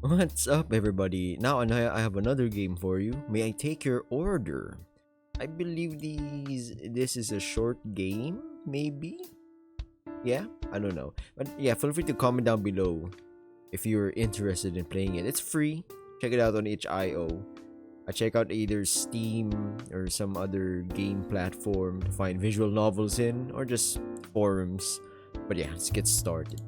What's up, everybody? Now I have another game for you. May I take your order? I believe this is a short game, maybe? Yeah, I don't know. But yeah, feel free to comment down below if you're interested in playing it. It's free. Check it out on itch.io. I check out either Steam or some other game platform to find visual novels in, or just forums. But yeah, let's get started.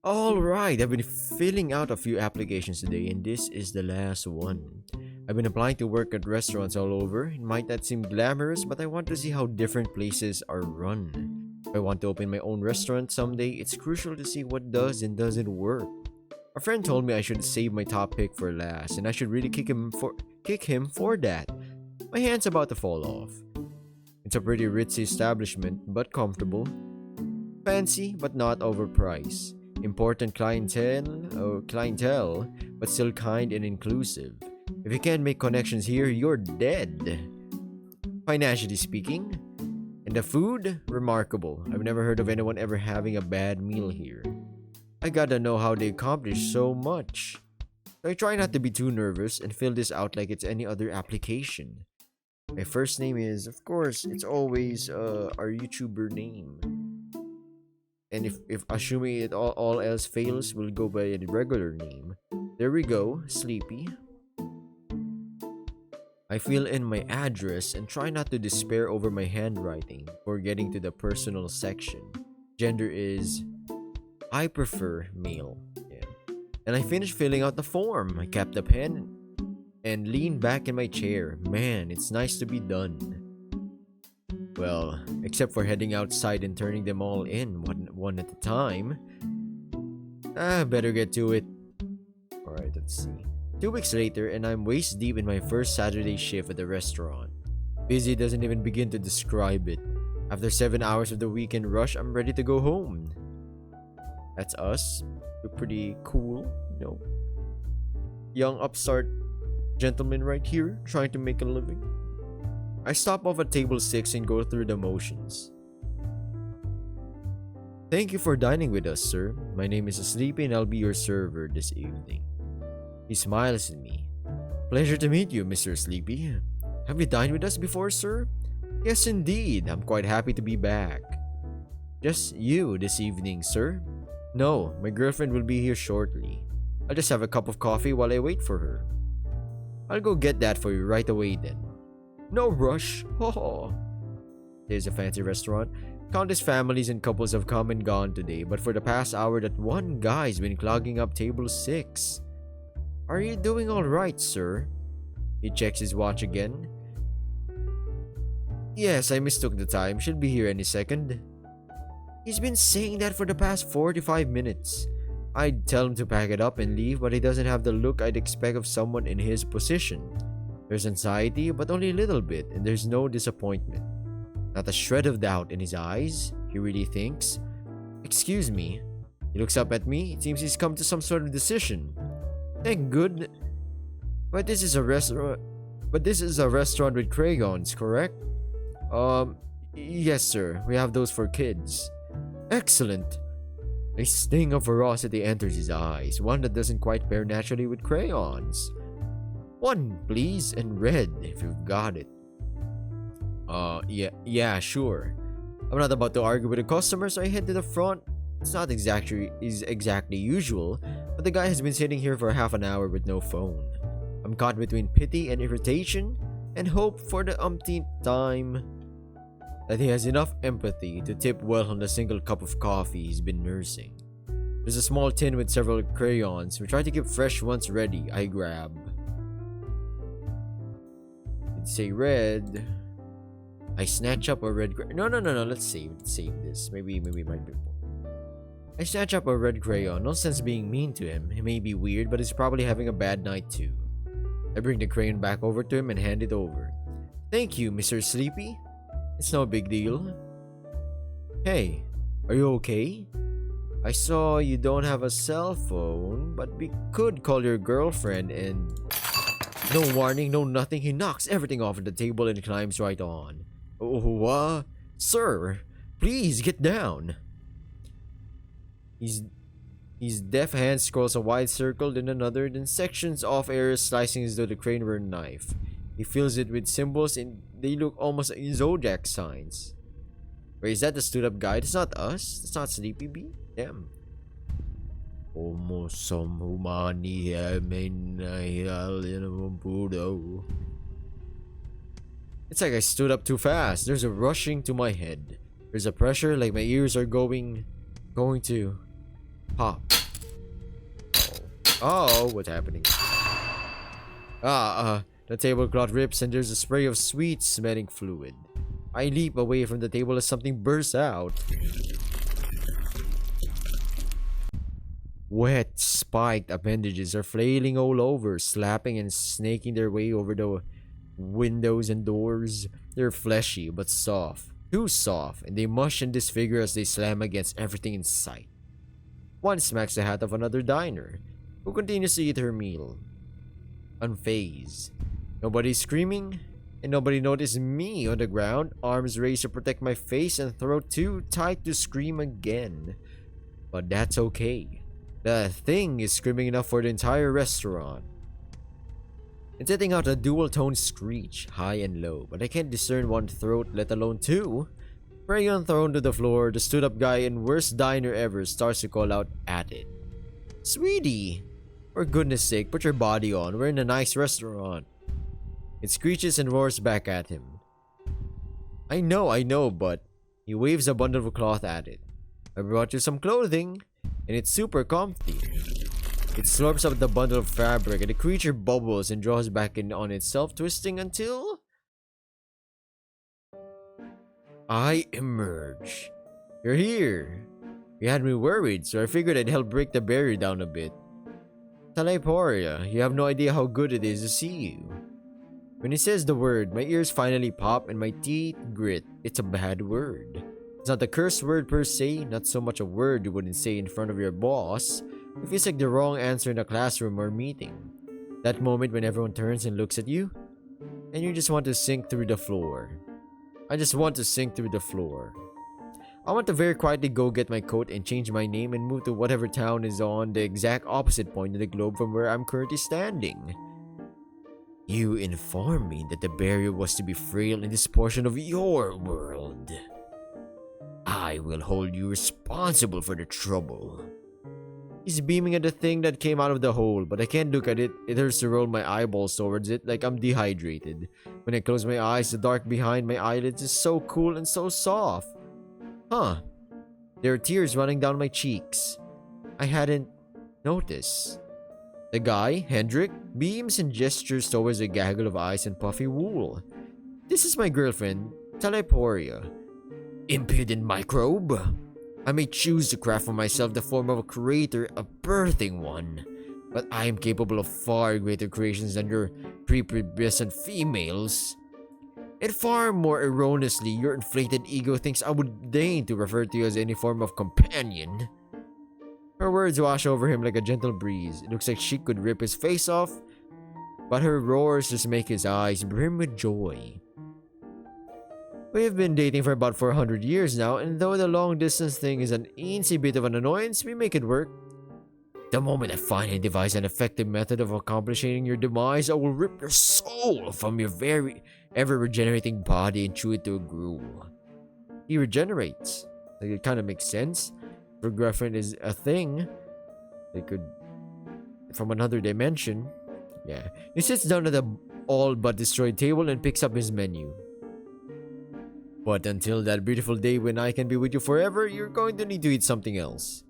Alright, I've been filling out a few applications today, and this is the last one. I've been applying to work at restaurants all over. It might not seem glamorous, but I want to see how different places are run. If I want to open my own restaurant someday, it's crucial to see what does and doesn't work. A friend told me I should save my top pick for last, and I should really kick him for that. My hand's about to fall off. It's a pretty ritzy establishment, but comfortable. Fancy, but not overpriced. Important clientele, but still kind and inclusive. If you can't make connections here, you're dead. Financially speaking. And the food? Remarkable. I've never heard of anyone ever having a bad meal here. I gotta know how they accomplish so much. So I try not to be too nervous and fill this out like it's any other application. My first name is, of course, it's always our YouTuber name. And if assuming it all else fails, we'll go by a regular name. There we go, Sleepy. I fill in my address and try not to despair over my handwriting before getting to the personal section. Gender is I prefer male. Yeah. And I finished filling out the form. I kept the pen and leaned back in my chair. Man, it's nice to be done. Well, except for heading outside and turning them all in one at a time. Better get to it. Alright, let's see. 2 weeks later, and I'm waist deep in my first Saturday shift at the restaurant. Busy doesn't even begin to describe it. After 7 hours of the weekend rush, I'm ready to go home. That's us. We're pretty cool, you know. Young upstart gentleman right here, trying to make a living. I stop off at table 6 and go through the motions. Thank you for dining with us, sir. My name is Sleepy and I'll be your server this evening. He smiles at me. Pleasure to meet you, Mr. Sleepy. Have you dined with us before, sir? Yes, indeed. I'm quite happy to be back. Just you this evening, sir? No, my girlfriend will be here shortly. I'll just have a cup of coffee while I wait for her. I'll go get that for you right away then. No rush. Oh. There's a fancy restaurant. Countless families and couples have come and gone today, but for the past hour that one guy's been clogging up table 6. Are you doing alright, sir? He checks his watch again. Yes, I mistook the time. Should be here any second. He's been saying that for the past 45 minutes. I'd tell him to pack it up and leave, but he doesn't have the look I'd expect of someone in his position. There's anxiety, but only a little bit, and there's no disappointment. Not a shred of doubt in his eyes. He really thinks. Excuse me. He looks up at me. It seems he's come to some sort of decision. Thank goodness. But this is a restaurant. But this is a restaurant with crayons, correct? Yes, sir. We have those for kids. Excellent. A sting of ferocity enters his eyes, one that doesn't quite pair naturally with crayons. One, please, and red, if you've got it. Yeah, sure. I'm not about to argue with the customer, so I head to the front. It's not exactly usual, but the guy has been sitting here for half an hour with no phone. I'm caught between pity and irritation, and hope for the umpteenth time that he has enough empathy to tip well on the single cup of coffee he's been nursing. There's a small tin with several crayons. We try to keep fresh ones ready. I grab. It'd say red. I snatch up a red No. Let's save this. Maybe it might be more. I snatch up a red crayon. No sense being mean to him. He may be weird, but he's probably having a bad night too. I bring the crayon back over to him and hand it over. Thank you, Mr. Sleepy. It's no big deal. Hey, are you okay? I saw you don't have a cell phone, but we could call your girlfriend and... No warning, no nothing. He knocks everything off the table and climbs right on. Oh, sir, please get down. His deft hand scrolls a wide circle, then another, then sections off areas slicing as though the crane were a knife. He fills it with symbols and they look almost like zodiac signs. Wait, is that the stood up guy? That's not us? That's not Sleepy Bee? Damn. Almost some humani It's like I stood up too fast. There's a rushing to my head. There's a pressure like my ears are going to pop. Oh, what's happening? The tablecloth rips and there's a spray of sweet smelling fluid. I leap away from the table as something bursts out. Wet, spiked appendages are flailing all over, slapping and snaking their way over the windows and doors. They're fleshy but soft. Too soft, and they mush and disfigure as they slam against everything in sight. One smacks the hat of another diner, who continues to eat her meal, unfazed. Nobody's screaming, and nobody noticed me on the ground, arms raised to protect my face and throat too tight to scream again. But that's okay. The thing is screaming enough for the entire restaurant. It's letting out a dual-tone screech, high and low, but I can't discern one throat, let alone two. Praying thrown to the floor, the stood-up guy in worst diner ever starts to call out at it. Sweetie, for goodness sake, put your body on. We're in a nice restaurant. It screeches and roars back at him. I know, but he waves a bundle of cloth at it. I brought you some clothing, and it's super comfy. It slurps up the bundle of fabric, and the creature bubbles and draws back in on itself, twisting until I emerge. You're here. You had me worried, so I figured I'd help break the barrier down a bit. Talaporia, you have no idea how good it is to see you. When he says the word, my ears finally pop and my teeth grit. It's a bad word. It's not a curse word per se, not so much a word you wouldn't say in front of your boss. It feels like the wrong answer in a classroom or meeting. That moment when everyone turns and looks at you, and you just want to sink through the floor. I just want to sink through the floor. I want to very quietly go get my coat and change my name and move to whatever town is on the exact opposite point of the globe from where I'm currently standing. You informed me that the barrier was to be frail in this portion of your world. I will hold you responsible for the trouble. He's beaming at the thing that came out of the hole, but I can't look at it. It hurts to roll my eyeballs towards it like I'm dehydrated. When I close my eyes, the dark behind my eyelids is so cool and so soft. Huh. There are tears running down my cheeks. I hadn't noticed. The guy, Hendrik, beams and gestures towards a gaggle of eyes and puffy wool. This is my girlfriend, Talaporia. Impudent microbe. I may choose to craft for myself the form of a creator, a birthing one, but I am capable of far greater creations than your prepubescent females. And far more erroneously, your inflated ego thinks I would deign to refer to you as any form of companion. Her words wash over him like a gentle breeze. It looks like she could rip his face off, but her roars just make his eyes brim with joy. We have been dating for about 400 years now, and though the long distance thing is an eensy bit of an annoyance, we make it work. The moment I finally devise an effective method of accomplishing your demise, I will rip your soul from your very ever-regenerating body and chew it to a gruel. He regenerates. Like, it kind of makes sense. Her girlfriend is a thing. They could... from another dimension. Yeah. He sits down at the all but destroyed table and picks up his menu. But until that beautiful day when I can be with you forever, you're going to need to eat something else.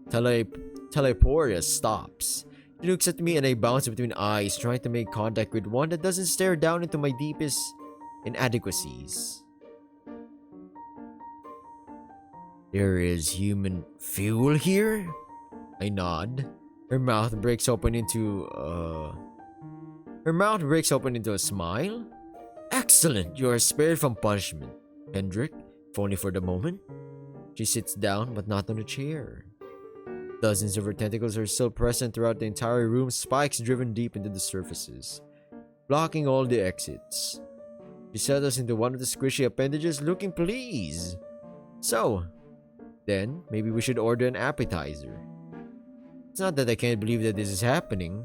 Talaporia stops. She looks at me and I bounce between eyes, trying to make contact with one that doesn't stare down into my deepest inadequacies. There is human fuel here? I nod. Her mouth breaks open into a smile. Excellent! You are spared from punishment, Hendrik, if only for the moment. She sits down, but not on a chair. Dozens of her tentacles are still present throughout the entire room, spikes driven deep into the surfaces, blocking all the exits. She settles into one of the squishy appendages, looking pleased. So, then, maybe we should order an appetizer. It's not that I can't believe that this is happening.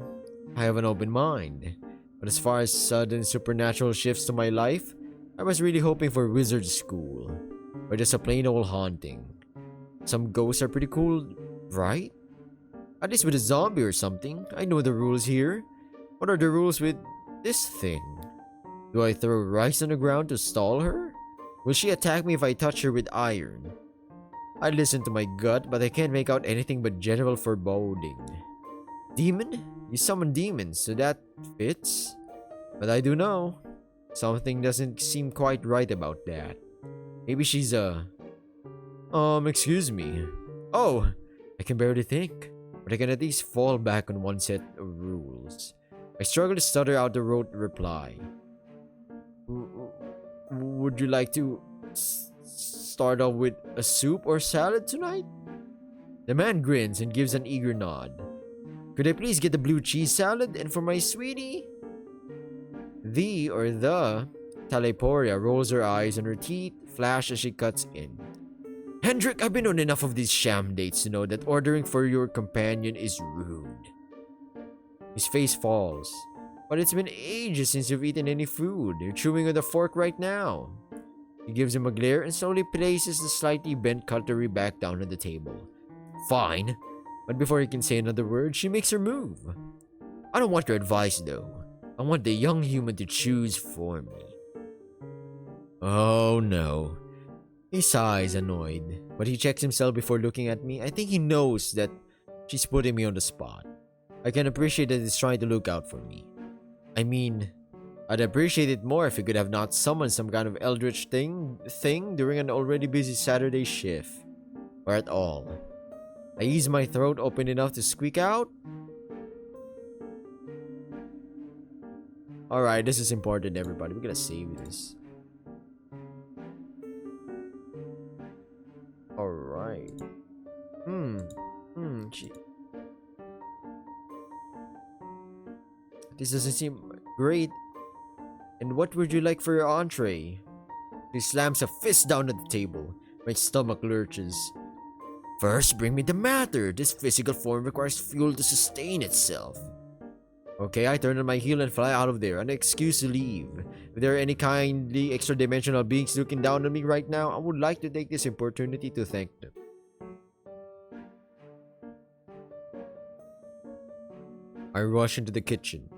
I have an open mind. But as far as sudden supernatural shifts to my life, I was really hoping for wizard school. Or just a plain old haunting. Some ghosts are pretty cool, right? At least with a zombie or something. I know the rules here. What are the rules with this thing? Do I throw rice on the ground to stall her? Will she attack me if I touch her with iron? I listen to my gut, but I can't make out anything but general foreboding. Demon? You summon demons, so that fits. But I do know. Something doesn't seem quite right about that. Maybe she's excuse me. Oh, I can barely think. But I can at least fall back on one set of rules. I struggle to stutter out the rote reply. Would you like to start off with a soup or salad tonight? The man grins and gives an eager nod. Could I please get the blue cheese salad? And for my sweetie? The Teleporia rolls her eyes and her teeth flash as she cuts in. Hendrik, I've been on enough of these sham dates to know that ordering for your companion is rude. His face falls. But it's been ages since you've eaten any food. You're chewing on the fork right now. He gives him a glare and slowly places the slightly bent cutlery back down on the table. Fine. But before he can say another word, she makes her move. I don't want your advice though. I want the young human to choose for me. Oh no. He sighs, annoyed, but he checks himself before looking at me. I think he knows that she's putting me on the spot. I can appreciate that he's trying to look out for me. I mean, I'd appreciate it more if he could have not summoned some kind of eldritch thing during an already busy Saturday shift. Or at all. I ease my throat open enough to squeak out. Alright, this is important, everybody. We're gonna save this. Alright. This doesn't seem great. And what would you like for your entree? He slams a fist down at the table. My stomach lurches. First, bring me the matter. This physical form requires fuel to sustain itself. Okay, I turn on my heel and fly out of there. An excuse to leave. If there are any kindly extra-dimensional beings looking down on me right now, I would like to take this opportunity to thank them. I rush into the kitchen.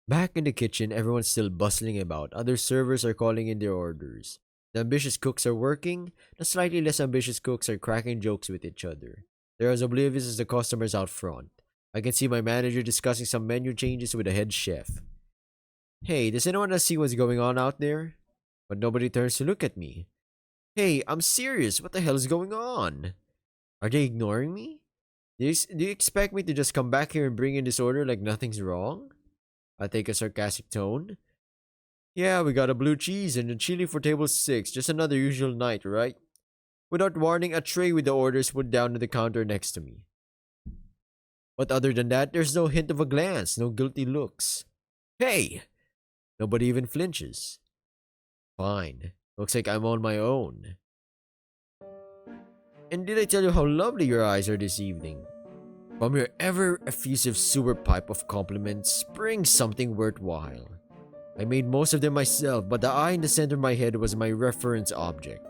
Back in the kitchen, everyone's still bustling about. Other servers are calling in their orders. The ambitious cooks are working. The slightly less ambitious cooks are cracking jokes with each other. They're as oblivious as the customers out front. I can see my manager discussing some menu changes with the head chef. Hey, does anyone else see what's going on out there? But nobody turns to look at me. Hey, I'm serious. What the hell is going on? Are they ignoring me? Do you expect me to just come back here and bring in this order like nothing's wrong? I take a sarcastic tone. Yeah, we got a blue cheese and a chili for table 6. Just another usual night, right? Without warning, a tray with the orders put down on the counter next to me. But other than that, there's no hint of a glance, no guilty looks. Hey! Nobody even flinches. Fine. Looks like I'm on my own. And did I tell you how lovely your eyes are this evening? From your ever-effusive sewer pipe of compliments springs something worthwhile. I made most of them myself, but the eye in the center of my head was my reference object.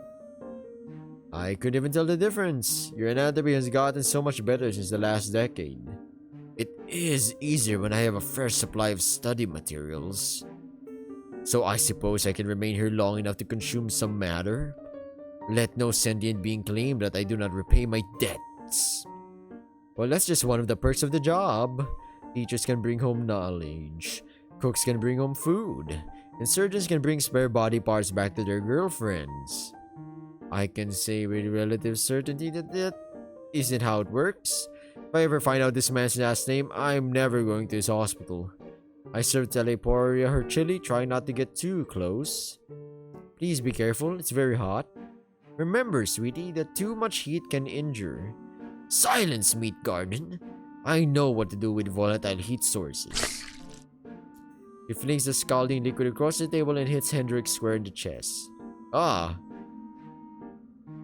I couldn't even tell the difference. Your anatomy has gotten so much better since the last decade. It is easier when I have a fresh supply of study materials. So I suppose I can remain here long enough to consume some matter? Let no sentient being claim that I do not repay my debts. Well, that's just one of the perks of the job. Teachers can bring home knowledge. Cooks can bring home food. And surgeons can bring spare body parts back to their girlfriends. I can say with relative certainty that that isn't how it works. If I ever find out this man's last name, I'm never going to his hospital. I serve Teleporia her chili, try not to get too close. Please be careful, it's very hot. Remember, sweetie, that too much heat can injure. Silence, meat garden. I know what to do with volatile heat sources. He flings the scalding liquid across the table and hits Hendrik square in the chest. Ah!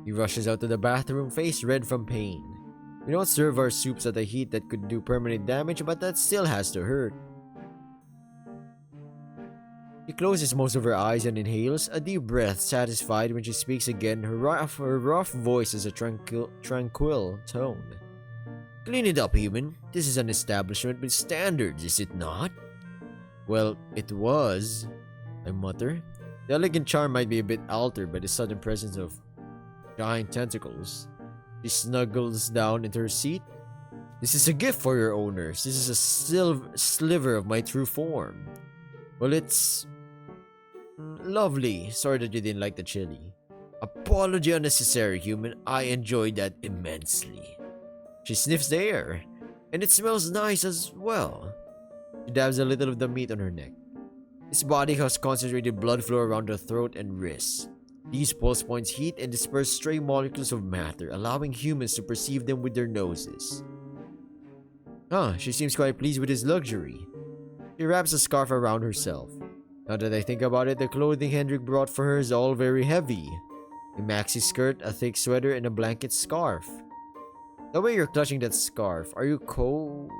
He rushes out to the bathroom, face red from pain. We don't serve our soups at a heat that could do permanent damage, but that still has to hurt. She closes most of her eyes and inhales a deep breath, satisfied when she speaks again. Her rough voice has a tranquil tone. Clean it up, human. This is an establishment with standards, is it not? Well, it was, I mutter. The elegant charm might be a bit altered by the sudden presence of giant tentacles. She snuggles down into her seat. This is a gift for your owners. This is a sliver of my true form. Well, it's lovely. Sorry that you didn't like the chili. Apology unnecessary, human. I enjoyed that immensely. She sniffs the air, and it smells nice as well. She dabs a little of the meat on her neck. His body has concentrated blood flow around her throat and wrists. These pulse points heat and disperse stray molecules of matter, allowing humans to perceive them with their noses. She seems quite pleased with his luxury. She wraps a scarf around herself. Now that I think about it, the clothing Hendrik brought for her is all very heavy. A maxi skirt, a thick sweater, and a blanket scarf. The way you're clutching that scarf, are you cold?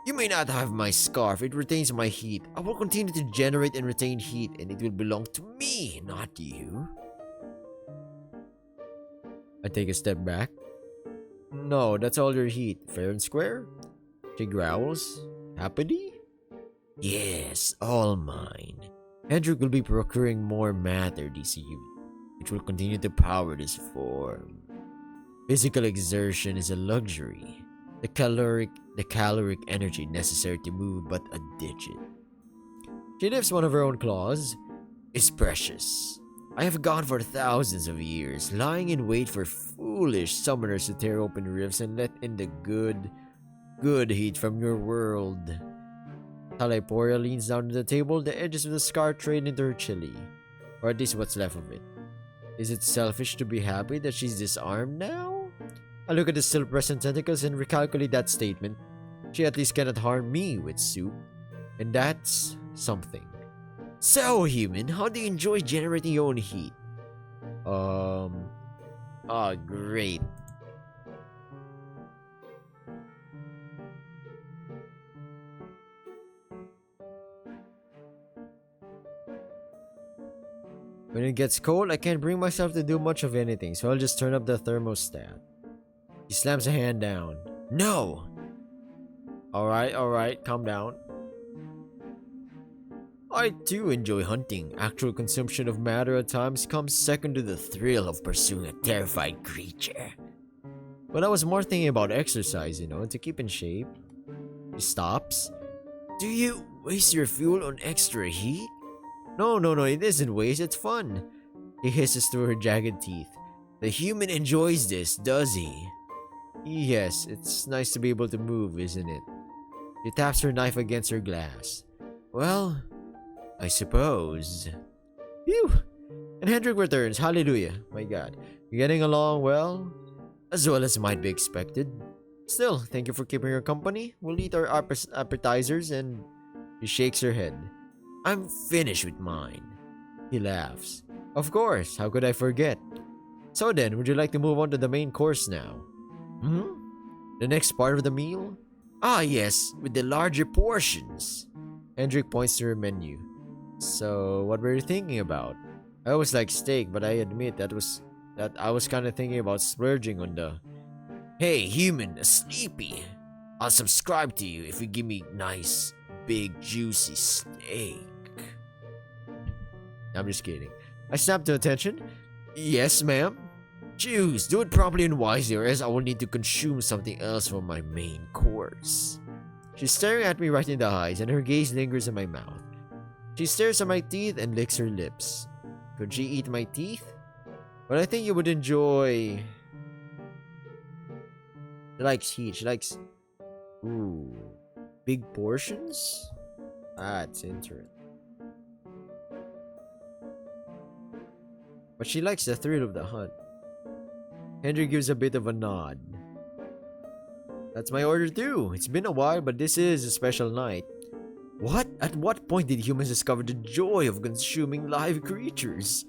You may not have my scarf, it retains my heat. I will continue to generate and retain heat, and it will belong to me, not you. I take a step back. No, that's all your heat, fair and square? She growls. Happily? Yes, all mine. Hendrik will be procuring more matter this year, which will continue to power this form. Physical exertion is a luxury. The caloric energy necessary to move but a digit. She lifts one of her own claws. Is precious. I have gone for thousands of years, lying in wait for foolish summoners to tear open rifts and let in the good heat from your world. Talayporia leans down to the table, the edges of the scar trade into her chili. Or at least what's left of it. Is it selfish to be happy that she's disarmed now? I look at the still present tentacles and recalculate that statement. She at least cannot harm me with soup. And that's something. So, human, how do you enjoy generating your own heat? Great. When it gets cold, I can't bring myself to do much of anything, so I'll just turn up the thermostat. He slams a hand down. No! Alright, calm down. I too enjoy hunting. Actual consumption of matter at times comes second to the thrill of pursuing a terrified creature. But I was more thinking about exercise, to keep in shape. He stops. Do you waste your fuel on extra heat? No, it isn't waste, it's fun. He hisses through her jagged teeth. The human enjoys this, does he? Yes, it's nice to be able to move, isn't it? She taps her knife against her glass. Well, I suppose. Phew! And Hendrik returns, hallelujah. My god. You're getting along well? As well as might be expected. Still, thank you for keeping her company. We'll eat our appetizers and... She shakes her head. I'm finished with mine. He laughs. Of course, how could I forget? So then, would you like to move on to the main course now? The next part of the meal? Ah yes, with the larger portions. Hendrik points to her menu. So, what were you thinking about? I always like steak, but I admit that I was kinda thinking about splurging on the... Hey, human, sleepy. I'll subscribe to you if you give me nice, big, juicy steak. I'm just kidding. I snap to attention. Yes, ma'am. Choose, do it properly and wisely, or else I will need to consume something else for my main course. She's staring at me right in the eyes, and her gaze lingers in my mouth. She stares at my teeth and licks her lips. Could she eat my teeth? But I think you would enjoy... She likes heat. She likes... Ooh. Big portions? That's interesting. But she likes the thrill of the hunt. Hendrik gives a bit of a nod. That's my order too. It's been a while, but this is a special night. What? At what point did humans discover the joy of consuming live creatures?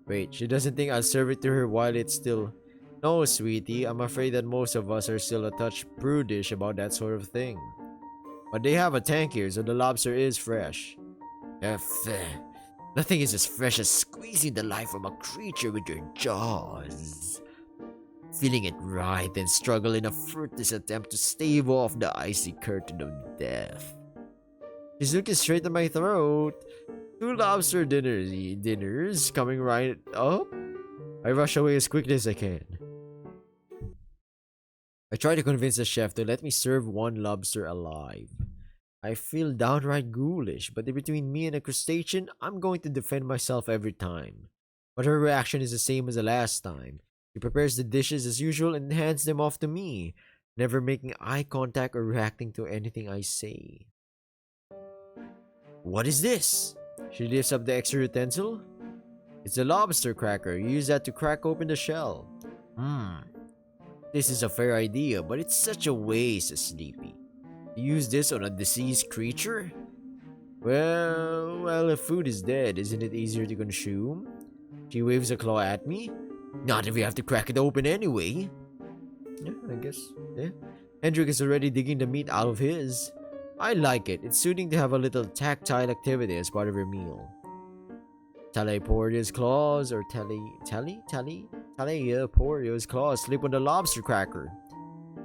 Wait, she doesn't think I'll serve it to her while it's still No, sweetie, I'm afraid that most of us are still a touch prudish about that sort of thing. But they have a tank here, so the lobster is fresh. F. Nothing is as fresh as squeezing the life from a creature with your jaws. Feeling it writhe and struggle in a fruitless attempt to stave off the icy curtain of death. She's looking straight at my throat. Two lobster dinners coming right up. I rush away as quickly as I can. I try to convince the chef to let me serve one lobster alive. I feel downright ghoulish, but between me and a crustacean, I'm going to defend myself every time. But her reaction is the same as the last time. She prepares the dishes as usual and hands them off to me, never making eye contact or reacting to anything I say. What is this? She lifts up the extra utensil. It's a lobster cracker. You use that to crack open the shell. This is a fair idea, but it's such a waste, Sleepy. You use this on a deceased creature? Well, if food is dead, isn't it easier to consume? She waves a claw at me. Not if you have to crack it open anyway. Yeah, I guess. Yeah. Hendrik is already digging the meat out of his. I like it. It's soothing to have a little tactile activity as part of your meal. Teleporio's claws, or Teleporio's claws slip on the lobster cracker.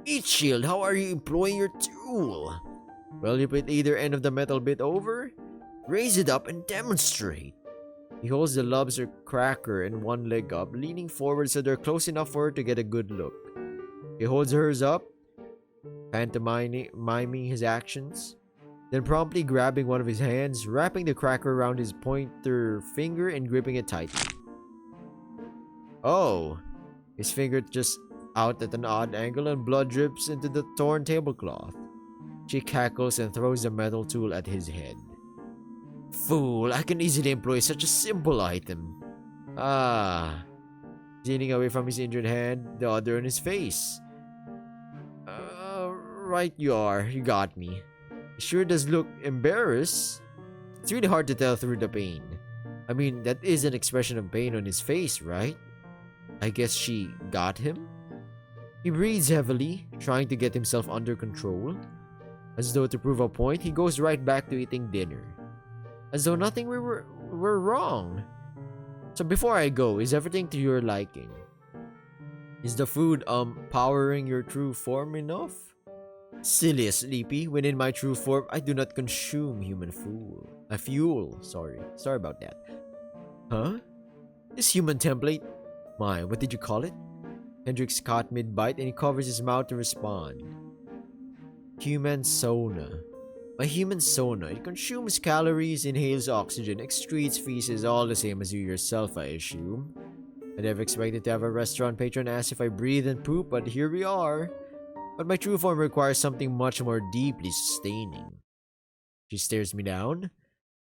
Eat Shield, how are you employing your tool? Well, you put either end of the metal bit over, raise it up, and demonstrate. He holds the lobster cracker and one leg up, leaning forward so they're close enough for her to get a good look. He holds hers up, pantomiming his actions, then promptly grabbing one of his hands, wrapping the cracker around his pointer finger and gripping it tightly. Oh, his finger just out at an odd angle and blood drips into the torn tablecloth. She cackles and throws the metal tool at his head. Fool, I can easily employ such a simple item. Leaning away from his injured hand, the other on his face. Right you are, you got me. He sure does look embarrassed. It's really hard to tell through the pain. I mean, that is an expression of pain on his face, right? I guess she got him? He breathes heavily, trying to get himself under control. As though to prove a point, he goes right back to eating dinner. As though nothing were wrong. So before I go, is everything to your liking? Is the food, powering your true form enough? Silly Sleepy, when in my true form, I do not consume human fuel. Sorry about that. Huh? This human template? What did you call it? Hendrix caught mid-bite and he covers his mouth to respond. Human Sona. My human Sona. It consumes calories, inhales oxygen, excretes feces, all the same as you yourself, I assume. I never expected to have a restaurant patron ask if I breathe and poop, but here we are. But my true form requires something much more deeply sustaining. She stares me down.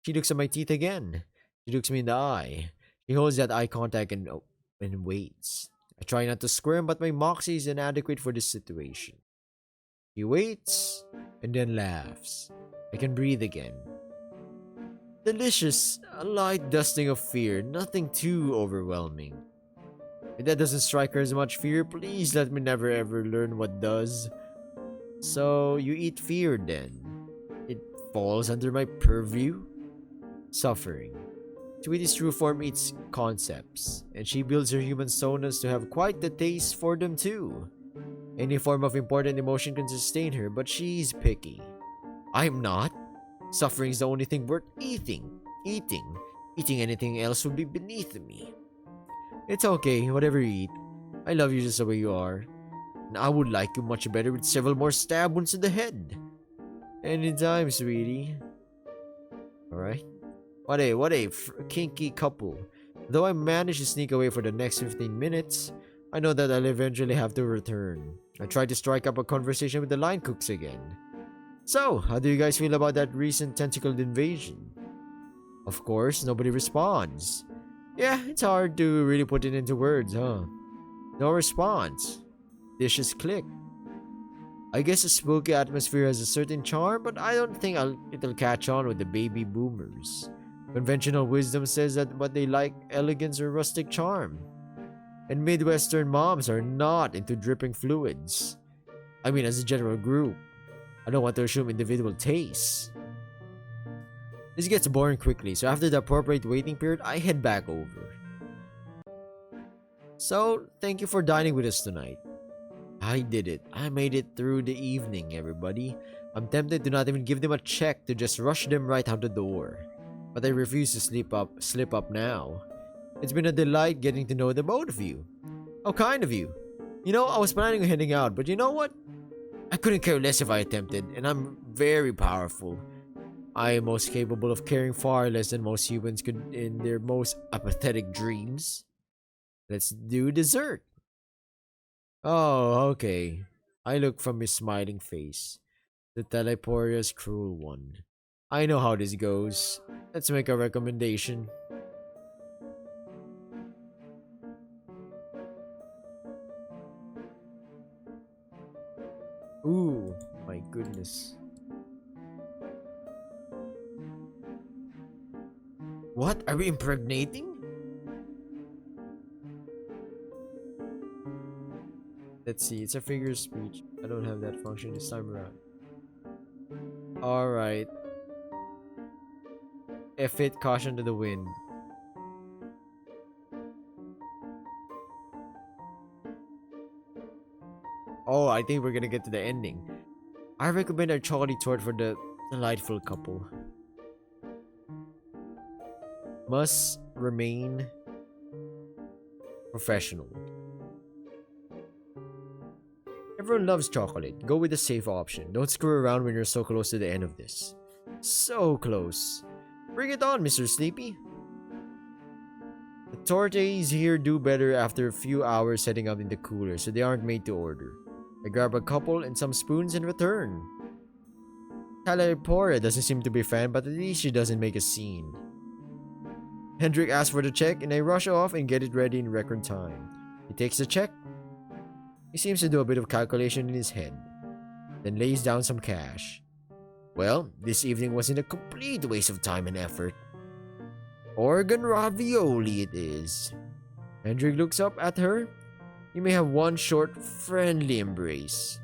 She looks at my teeth again. She looks me in the eye. She holds that eye contact and waits. I try not to squirm, but my moxie is inadequate for this situation. She waits and then laughs. I can breathe again. Delicious, a light dusting of fear, nothing too overwhelming. If that doesn't strike her as much fear, please let me never ever learn what does. So, you eat fear then. It falls under my purview? Suffering. Tweety's true form eats concepts, and she builds her human sonas to have quite the taste for them too. Any form of important emotion can sustain her, but she's picky. I'm not. Suffering is the only thing worth eating. Eating anything else would be beneath me. It's okay, whatever you eat. I love you just the way you are. And I would like you much better with several more stab wounds to the head. Anytime, sweetie. Alright. What a kinky couple. Though I managed to sneak away for the next 15 minutes, I know that I'll eventually have to return. I tried to strike up a conversation with the line cooks again. So, how do you guys feel about that recent tentacled invasion? Of course, nobody responds. Yeah, it's hard to really put it into words, huh? No response. Dishes click. I guess the spooky atmosphere has a certain charm, but I don't think it'll catch on with the baby boomers. Conventional wisdom says that what they like, elegance or rustic charm. And Midwestern moms are not into dripping fluids. I mean, as a general group. I don't want to assume individual tastes. This gets boring quickly, so after the appropriate waiting period, I head back over. So, thank you for dining with us tonight. I did it. I made it through the evening, everybody. I'm tempted to not even give them a check to just rush them right out the door. But I refuse to slip up now. It's been a delight getting to know the both of you. How kind of you. You know, I was planning on heading out, but you know what? I couldn't care less if I attempted, and I'm very powerful. I am most capable of caring far less than most humans could in their most apathetic dreams. Let's do dessert. Oh, okay. I look from his smiling face. The Teleporia's cruel one. I know how this goes. Let's make a recommendation. Ooh, my goodness. What? Are we impregnating? Let's see, it's a figure of speech. I don't have that function this time around. Alright. F it, caution to the wind. Oh, I think we're gonna get to the ending. I recommend our chocolate tort for the delightful couple. Must remain professional. Everyone loves chocolate. Go with the safe option. Don't screw around when you're so close to the end of this. So close. Bring it on, Mr. Sleepy. The tortillas here do better after a few hours setting up in the cooler, so they aren't made to order. I grab a couple and some spoons and return. Talepora doesn't seem to be a fan, but at least she doesn't make a scene. Hendrik asks for the check, and I rush off and get it ready in record time. He takes the check. He seems to do a bit of calculation in his head, then lays down some cash. Well, this evening wasn't a complete waste of time and effort. Organ ravioli it is. Hendrik looks up at her. You may have one short, friendly embrace.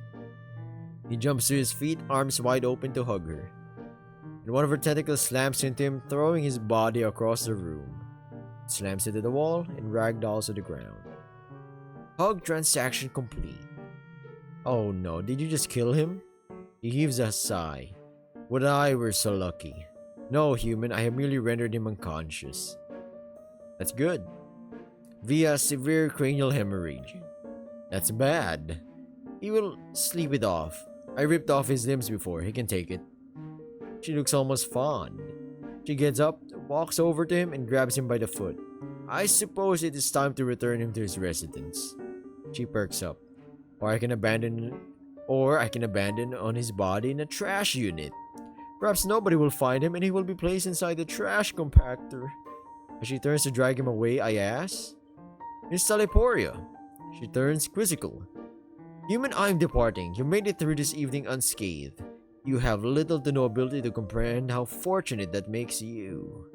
He jumps to his feet, arms wide open to hug her. And one of her tentacles slams into him, throwing his body across the room. It slams into the wall and ragdolls to the ground. Hug transaction complete. Oh no, did you just kill him? He heaves a sigh. Would I were so lucky. No, human, I have merely rendered him unconscious. That's good. Via severe cranial hemorrhage. That's bad. He will sleep it off. I ripped off his limbs before, he can take it. She looks almost fond. She gets up, walks over to him, and grabs him by the foot. I suppose it is time to return him to his residence. She perks up. Or I can abandon on his body in a trash unit. Perhaps nobody will find him and he will be placed inside the trash compactor. As she turns to drag him away, I ask, Miss Teleporia. She turns quizzical. Human, I am departing. You made it through this evening unscathed. You have little to no ability to comprehend how fortunate that makes you.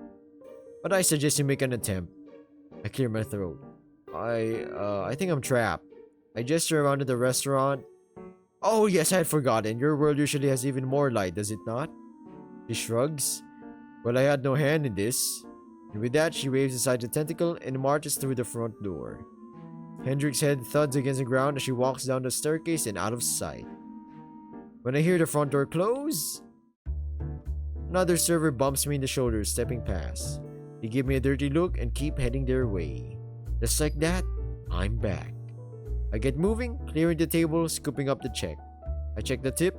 But I suggest you make an attempt. I clear my throat. I think I'm trapped. I gesture around to the restaurant. Oh yes, I had forgotten. Your world usually has even more light, does it not? She shrugs. Well, I had no hand in this. And with that, she waves aside the tentacle and marches through the front door. Hendrik's head thuds against the ground as she walks down the staircase and out of sight. When I hear the front door close, another server bumps me in the shoulder, stepping past. They give me a dirty look and keep heading their way. Just like that, I'm back. I get moving, clearing the table, scooping up the check. I check the tip.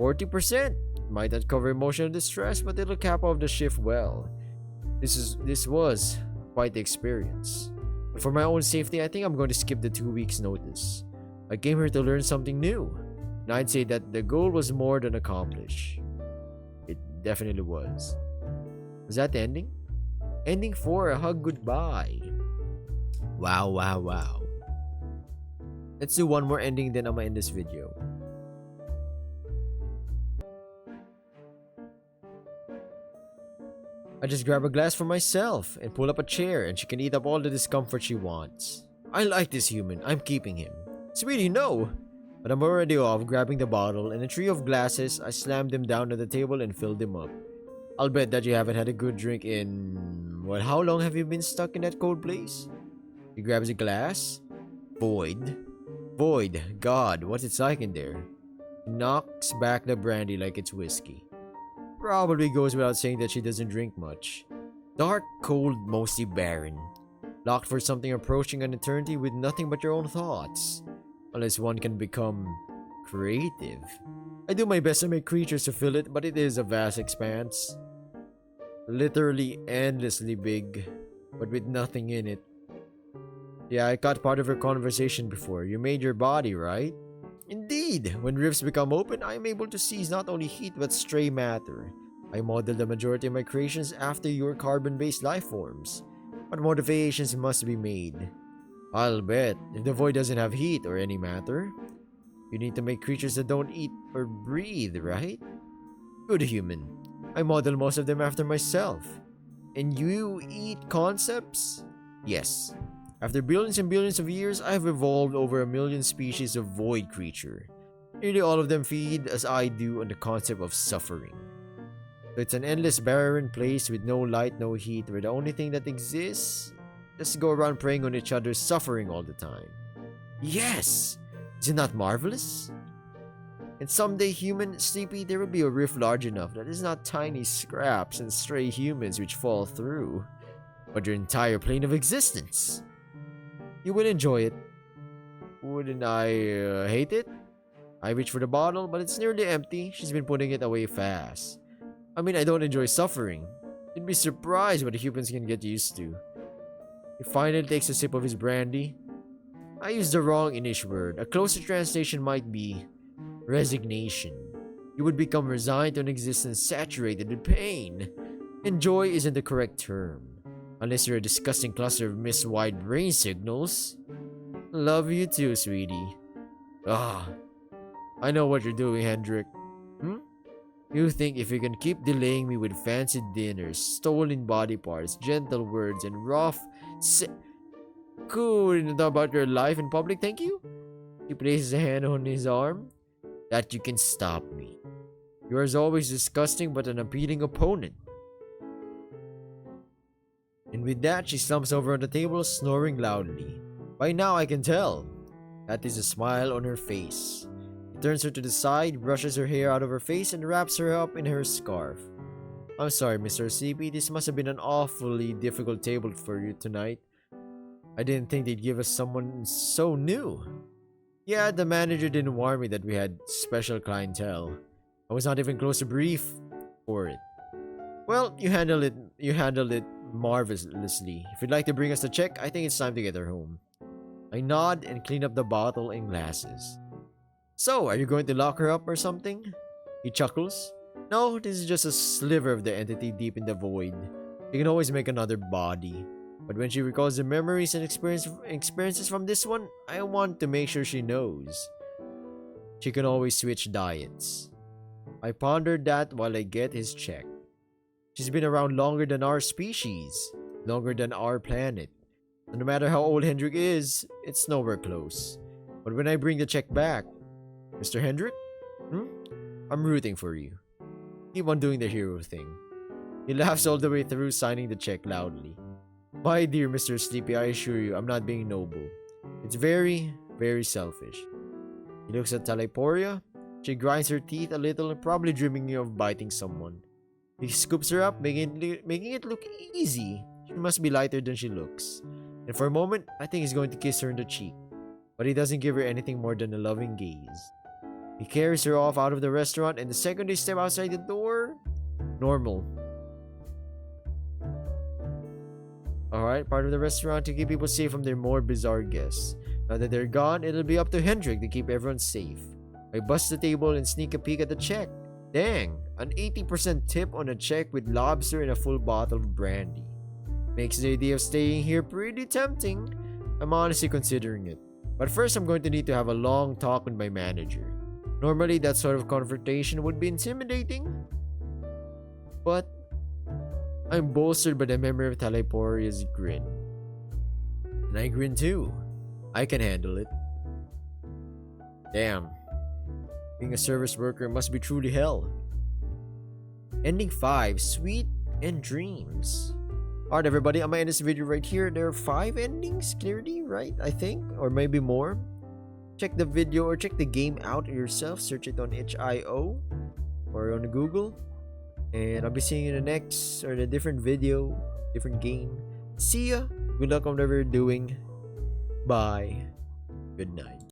40%. Might not cover emotional distress, but it'll cap off the shift well. This was quite the experience. But for my own safety, I think I'm going to skip the 2 weeks notice. I came here to learn something new. And I'd say that the goal was more than accomplished. It definitely was. Was that the ending? Ending 4, a hug goodbye. Wow, wow, wow. Let's do one more ending, then I'm gonna end this video. I just grab a glass for myself and pull up a chair, and she can eat up all the discomfort she wants. I like this human. I'm keeping him. Sweetie, no! But I'm already off, grabbing the bottle and a tray of glasses. I slammed them down on the table and filled them up. I'll bet that you haven't had a good drink in... What, how long have you been stuck in that cold place? He grabs a glass. Void. Void. God, what's it like in there? He knocks back the brandy like it's whiskey. Probably goes without saying that she doesn't drink much. Dark, cold, mostly barren. Locked for something approaching an eternity with nothing but your own thoughts. Unless one can become creative. I do my best to make creatures to fill it, but it is a vast expanse. Literally endlessly big, but with nothing in it. Yeah, I caught part of her conversation before. You made your body, right? Indeed! When rifts become open, I am able to seize not only heat but stray matter. I model the majority of my creations after your carbon-based life forms. But modifications must be made. I'll bet, if the void doesn't have heat or any matter, you need to make creatures that don't eat or breathe, right? Good human. I model most of them after myself. And you eat concepts? Yes. After billions and billions of years, I have evolved over 1 million species of void creature. Nearly all of them feed as I do on the concept of suffering. So it's an endless barren place with no light, no heat, where the only thing that exists is to go around preying on each other, suffering all the time. Yes! Is it not marvelous? And someday, human, Sleepy, there will be a rift large enough that is not tiny scraps and stray humans which fall through, but your entire plane of existence. You would enjoy it. Wouldn't I hate it? I reach for the bottle, but it's nearly empty. She's been putting it away fast. I mean, I don't enjoy suffering. You'd be surprised what humans can get used to. He finally takes a sip of his brandy. I used the wrong English word. A closer translation might be resignation. You would become resigned to an existence saturated with pain. And joy isn't the correct term. Unless you're a disgusting cluster of miswired brain signals. Love you too, sweetie. I know what you're doing, Hendrik. You think if you can keep delaying me with fancy dinners, stolen body parts, gentle words, and rough cool about your life in public, thank you? He places a hand on his arm. That you can stop me. You are as always disgusting but an appealing opponent. And with that, she slumps over on the table, snoring loudly. By now, I can tell. That is a smile on her face. He turns her to the side, brushes her hair out of her face, and wraps her up in her scarf. I'm sorry, Mr. CP. This must have been an awfully difficult table for you tonight. I didn't think they'd give us someone so new. Yeah, the manager didn't warn me that we had special clientele. I was not even close to brief for it. Well, you handled it marvelously. If you'd like to bring us the check, I think it's time to get her home. I nod and clean up the bottle and glasses. So, are you going to lock her up or something? He chuckles. No, this is just a sliver of the entity deep in the void. You can always make another body. But when she recalls the memories and experiences from this one, I want to make sure she knows. She can always switch diets. I pondered that while I get his check. She's been around longer than our species, longer than our planet. And no matter how old Hendrik is, it's nowhere close. But when I bring the check back, Mr. Hendrik? I'm rooting for you. Keep on doing the hero thing. He laughs all the way through, signing the check loudly. My dear Mr. Sleepy, I assure you, I'm not being noble. It's very, very selfish. He looks at Taliporia. She grinds her teeth a little, probably dreaming of biting someone. He scoops her up, making it look easy. She must be lighter than she looks. And for a moment, I think he's going to kiss her in the cheek. But he doesn't give her anything more than a loving gaze. He carries her off out of the restaurant, and the second they step outside the door, normal. Alright, part of the restaurant to keep people safe from their more bizarre guests. Now that they're gone, it'll be up to Hendrik to keep everyone safe. I bust the table and sneak a peek at the check. Dang, an 80% tip on a check with lobster and a full bottle of brandy. Makes the idea of staying here pretty tempting. I'm honestly considering it. But first, I'm going to need to have a long talk with my manager. Normally, that sort of confrontation would be intimidating. But I'm bolstered by the memory of Taliporia's grin. And I grin too. I can handle it. Damn. Being a service worker must be truly hell. Ending 5, Sweet and Dreams. Alright everybody, I'm gonna end this video right here. There are 5 endings clearly, right? I think, or maybe more. Check the video or check the game out yourself. Search it on itch.io or on Google. And I'll be seeing you in the next or in a different video, different game. See ya. Good luck on whatever you're doing. Bye. Good night.